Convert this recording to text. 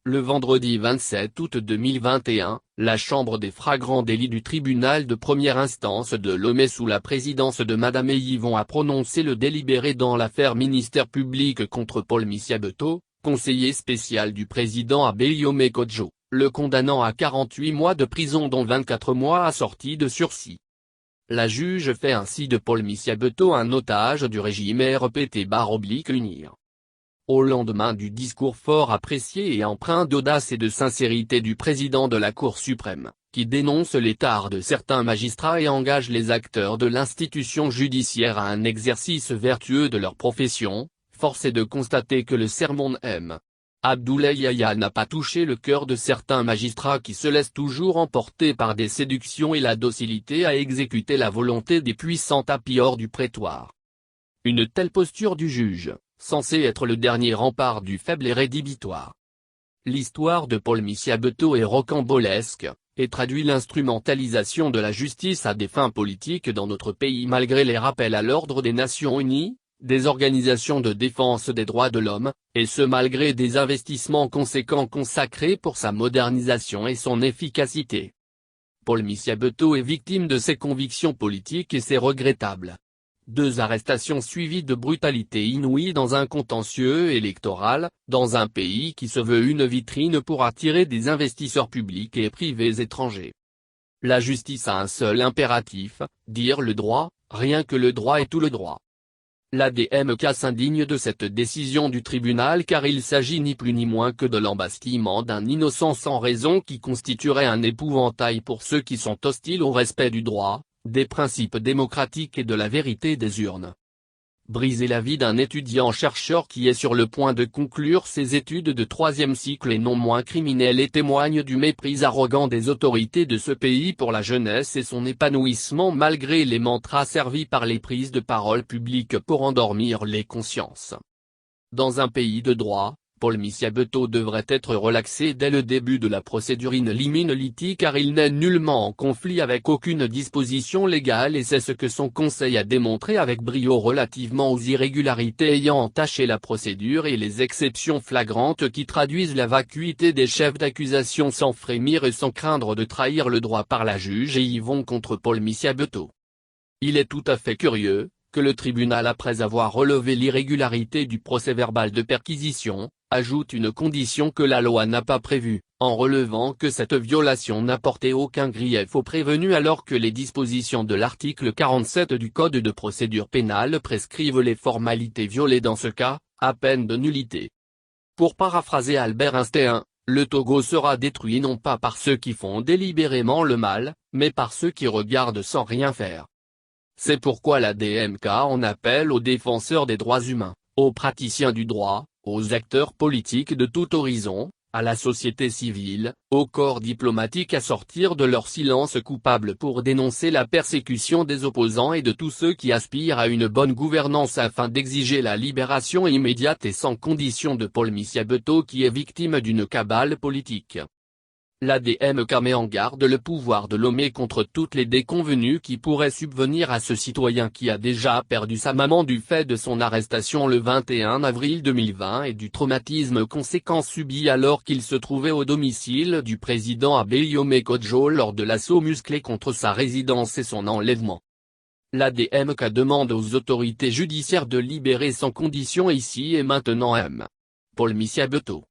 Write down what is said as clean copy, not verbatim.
Le vendredi 27 août 2021, la chambre des flagrants délits du tribunal de première instance de Lomé sous la présidence de Madame Yvon a prononcé le délibéré dans l'affaire ministère public contre Paul Misiabeto, conseiller spécial du président Abeyome Kodjo, le condamnant à 48 mois de prison dont 24 mois assortis de sursis. La juge fait ainsi de Paul Misiabeto un otage du régime RPT-UNIR. Au lendemain du discours fort apprécié et empreint d'audace et de sincérité du président de la Cour suprême, qui dénonce l'état de certains magistrats et engage les acteurs de l'institution judiciaire à un exercice vertueux de leur profession, force est de constater que le sermon M. Abdoulaye Yahya n'a pas touché le cœur de certains magistrats qui se laissent toujours emporter par des séductions et la docilité à exécuter la volonté des puissants tapis hors du prétoire. Une telle posture du juge, censé être le dernier rempart du faible est rédhibitoire. L'histoire de Paul Misiabeto est rocambolesque, et traduit l'instrumentalisation de la justice à des fins politiques dans notre pays malgré les rappels à l'ordre des Nations Unies, des organisations de défense des droits de l'homme, et ce malgré des investissements conséquents consacrés pour sa modernisation et son efficacité. Paul Misiabeto est victime de ses convictions politiques et c'est regrettable. 2 arrestations suivies de brutalité inouïe dans un contentieux électoral, dans un pays qui se veut une vitrine pour attirer des investisseurs publics et privés étrangers. La justice a un seul impératif, dire le droit, rien que le droit et tout le droit. L'ADMK s'indigne de cette décision du tribunal car il s'agit ni plus ni moins que de l'embastillement d'un innocent sans raison qui constituerait un épouvantail pour ceux qui sont hostiles au respect du droit, des principes démocratiques et de la vérité des urnes. Briser la vie d'un étudiant-chercheur qui est sur le point de conclure ses études de 3e cycle est non moins criminel et témoigne du mépris arrogant des autorités de ce pays pour la jeunesse et son épanouissement malgré les mantras servis par les prises de parole publiques pour endormir les consciences. Dans un pays de droit, Paul Misiabeto devrait être relaxé dès le début de la procédure in limine litis car il n'est nullement en conflit avec aucune disposition légale et c'est ce que son conseil a démontré avec brio relativement aux irrégularités ayant entaché la procédure et les exceptions flagrantes qui traduisent la vacuité des chefs d'accusation sans frémir et sans craindre de trahir le droit par la juge et y vont contre Paul Misiabeto. Il est tout à fait curieux que le tribunal après avoir relevé l'irrégularité du procès-verbal de perquisition, ajoute une condition que la loi n'a pas prévue, en relevant que cette violation n'apportait aucun grief au prévenu alors que les dispositions de l'article 47 du Code de procédure pénale prescrivent les formalités violées dans ce cas, à peine de nullité. Pour paraphraser Albert Einstein, le Togo sera détruit non pas par ceux qui font délibérément le mal, mais par ceux qui regardent sans rien faire. C'est pourquoi l'ADMK en appelle aux défenseurs des droits humains, aux praticiens du droit, aux acteurs politiques de tout horizon, à la société civile, aux corps diplomatiques à sortir de leur silence coupable pour dénoncer la persécution des opposants et de tous ceux qui aspirent à une bonne gouvernance afin d'exiger la libération immédiate et sans condition de Paul Misiabeto qui est victime d'une cabale politique. L'ADMK met en garde le pouvoir de Lomé contre toutes les déconvenues qui pourraient subvenir à ce citoyen qui a déjà perdu sa maman du fait de son arrestation le 21 avril 2020 et du traumatisme conséquent subi alors qu'il se trouvait au domicile du président Abeyome Kodjo lors de l'assaut musclé contre sa résidence et son enlèvement. L'ADMK demande aux autorités judiciaires de libérer sans condition ici et maintenant M. Paul Misiabeto.